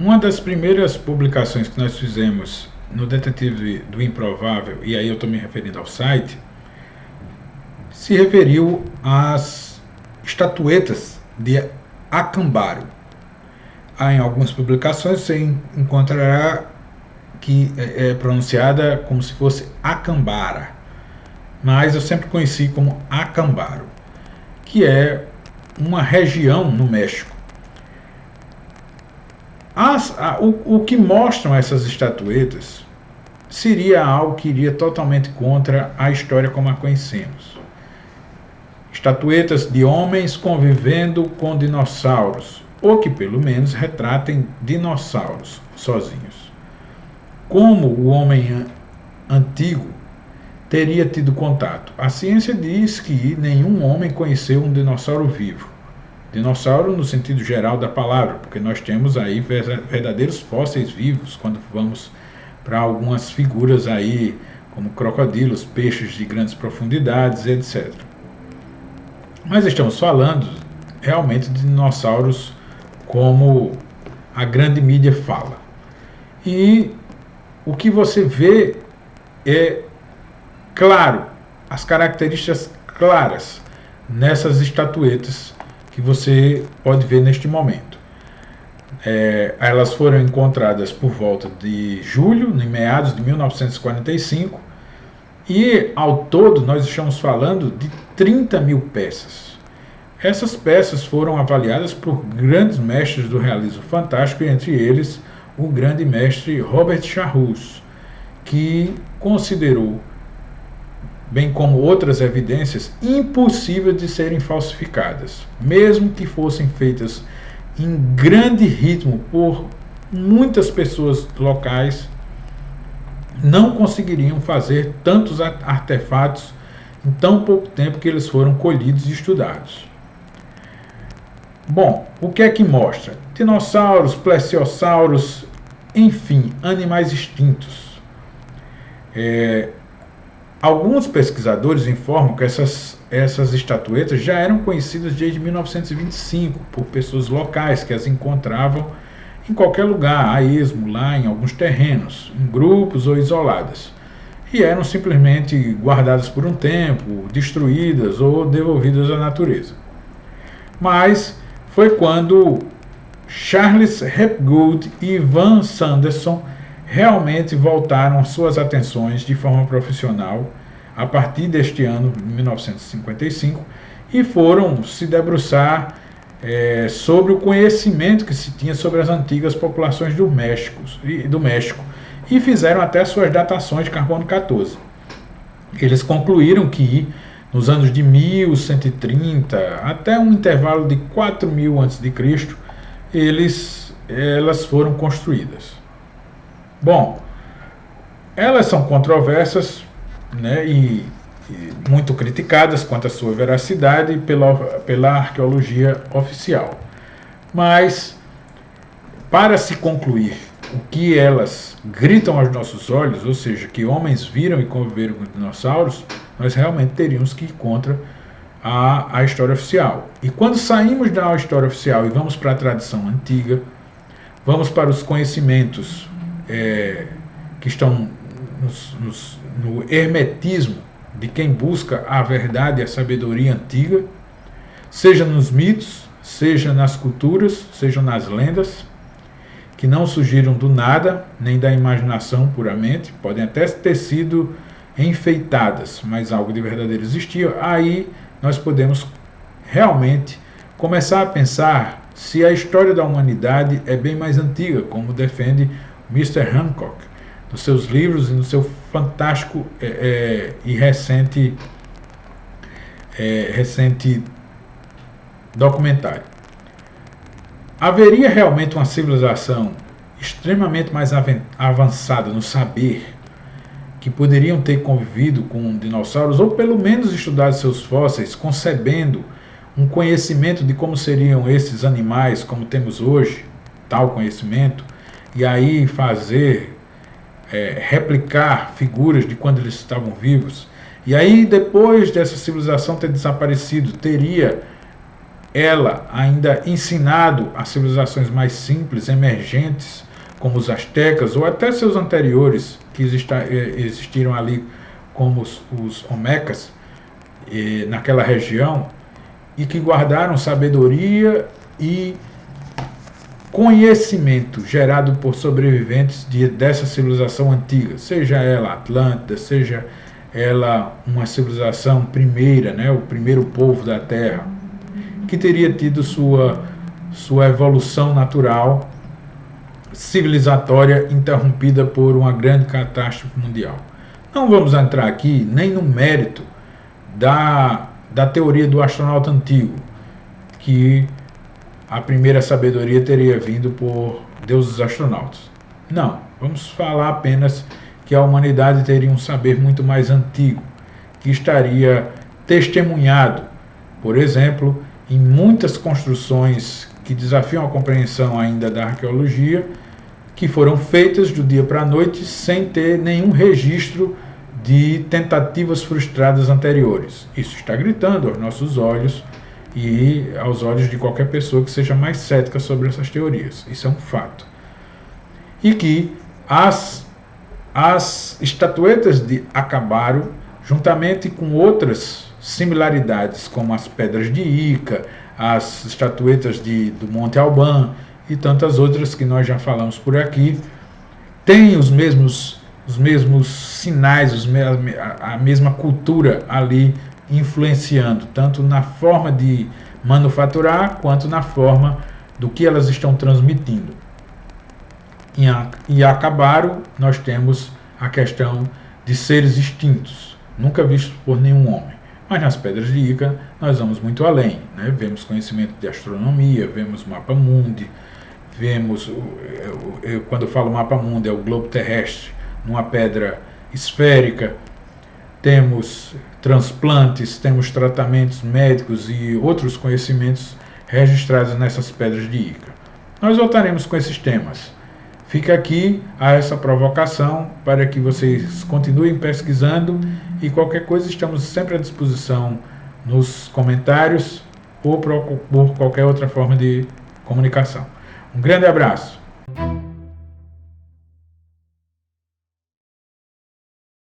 Uma das primeiras publicações que nós fizemos no Detetive do Improvável, e aí eu estou me referindo ao site, se referiu às estatuetas de Acambaro. Em algumas publicações você encontrará que é pronunciada como se fosse Acambara, mas eu sempre conheci como Acambaro, que é uma região no México. O que mostram essas estatuetas seria algo que iria totalmente contra a história como a conhecemos. Estatuetas de homens convivendo com dinossauros, ou que pelo menos retratem dinossauros sozinhos. Como o homem antigo teria tido contato? A ciência diz que nenhum homem conheceu um dinossauro vivo. Dinossauro no sentido geral da palavra, porque nós temos aí verdadeiros fósseis vivos quando vamos para algumas figuras aí, como crocodilos, peixes de grandes profundidades, etc. Mas estamos falando realmente de dinossauros como a grande mídia fala. E o que você vê é claro, as características claras nessas estatuetas que você pode ver neste momento. Elas foram encontradas por volta de julho, em meados de 1945, e ao todo nós estamos falando de 30 mil peças. Essas peças foram avaliadas por grandes mestres do realismo fantástico, e entre eles o grande mestre Robert Charroux, que considerou, bem como outras evidências, impossível de serem falsificadas, mesmo que fossem feitas em grande ritmo por muitas pessoas locais, não conseguiriam fazer tantos artefatos em tão pouco tempo que eles foram colhidos e estudados. Bom, o que é que mostra? Dinossauros, plesiosauros, enfim, animais extintos. Alguns pesquisadores informam que essas estatuetas já eram conhecidas desde 1925 por pessoas locais que as encontravam em qualquer lugar, a esmo, lá em alguns terrenos, em grupos ou isoladas, e eram simplesmente guardadas por um tempo, destruídas ou devolvidas à natureza. Mas foi quando Charles Hapgood e Van Sanderson realmente voltaram suas atenções de forma profissional a partir deste ano, 1955, e foram se debruçar sobre o conhecimento que se tinha sobre as antigas populações do México e fizeram até suas datações de carbono 14. Eles concluíram que nos anos de 1130 até um intervalo de 4000 a.C., elas foram construídas. Bom, elas são controversas, né, e muito criticadas quanto à sua veracidade pela arqueologia oficial. Mas, para se concluir o que elas gritam aos nossos olhos, ou seja, que homens viram e conviveram com dinossauros, nós realmente teríamos que ir contra a história oficial. E quando saímos da história oficial e vamos para a tradição antiga, vamos para os conhecimentos que estão no hermetismo de quem busca a verdade e a sabedoria antiga, seja nos mitos, seja nas culturas, seja nas lendas, que não surgiram do nada, nem da imaginação puramente, podem até ter sido enfeitadas, mas algo de verdadeiro existia. Aí nós podemos realmente começar a pensar se a história da humanidade é bem mais antiga, como defende Mr. Hancock nos seus livros e no seu fantástico e recente documentário. Haveria realmente uma civilização extremamente mais avançada no saber, que poderiam ter convivido com dinossauros, ou pelo menos estudado seus fósseis, concebendo um conhecimento de como seriam esses animais, como temos hoje, tal conhecimento, e aí replicar figuras de quando eles estavam vivos. E aí, depois dessa civilização ter desaparecido, teria ela ainda ensinado a civilizações mais simples, emergentes, como os astecas, ou até seus anteriores, que existiram ali, como os olmecas, naquela região, e que guardaram sabedoria e conhecimento gerado por sobreviventes dessa civilização antiga, seja ela Atlântida, seja ela uma civilização primeira, né, o primeiro povo da Terra, que teria tido sua evolução natural, civilizatória, interrompida por uma grande catástrofe mundial. Não vamos entrar aqui nem no mérito da teoria do astronauta antigo, que a primeira sabedoria teria vindo por deuses astronautas. Não, vamos falar apenas que a humanidade teria um saber muito mais antigo, que estaria testemunhado, por exemplo, em muitas construções que desafiam a compreensão ainda da arqueologia, que foram feitas do dia para a noite sem ter nenhum registro de tentativas frustradas anteriores. Isso está gritando aos nossos olhos e aos olhos de qualquer pessoa que seja mais cética sobre essas teorias. Isso é um fato. E que as estatuetas de Acabaro, juntamente com outras similaridades, como as pedras de Ica, as estatuetas do Monte Alban e tantas outras que nós já falamos por aqui, têm os mesmos sinais, a mesma cultura ali influenciando, tanto na forma de manufaturar, quanto na forma do que elas estão transmitindo. Em Acabaro, nós temos a questão de seres extintos, nunca vistos por nenhum homem. Mas nas pedras de Ica, nós vamos muito além, né? Vemos conhecimento de astronomia, vemos mapa mundi, vemos, quando eu falo mapa mundi, é o globo terrestre, numa pedra esférica, temos transplantes, temos tratamentos médicos e outros conhecimentos registrados nessas pedras de Ica. Nós voltaremos com esses temas. Fica aqui essa provocação para que vocês continuem pesquisando e qualquer coisa estamos sempre à disposição nos comentários ou por qualquer outra forma de comunicação. Um grande abraço!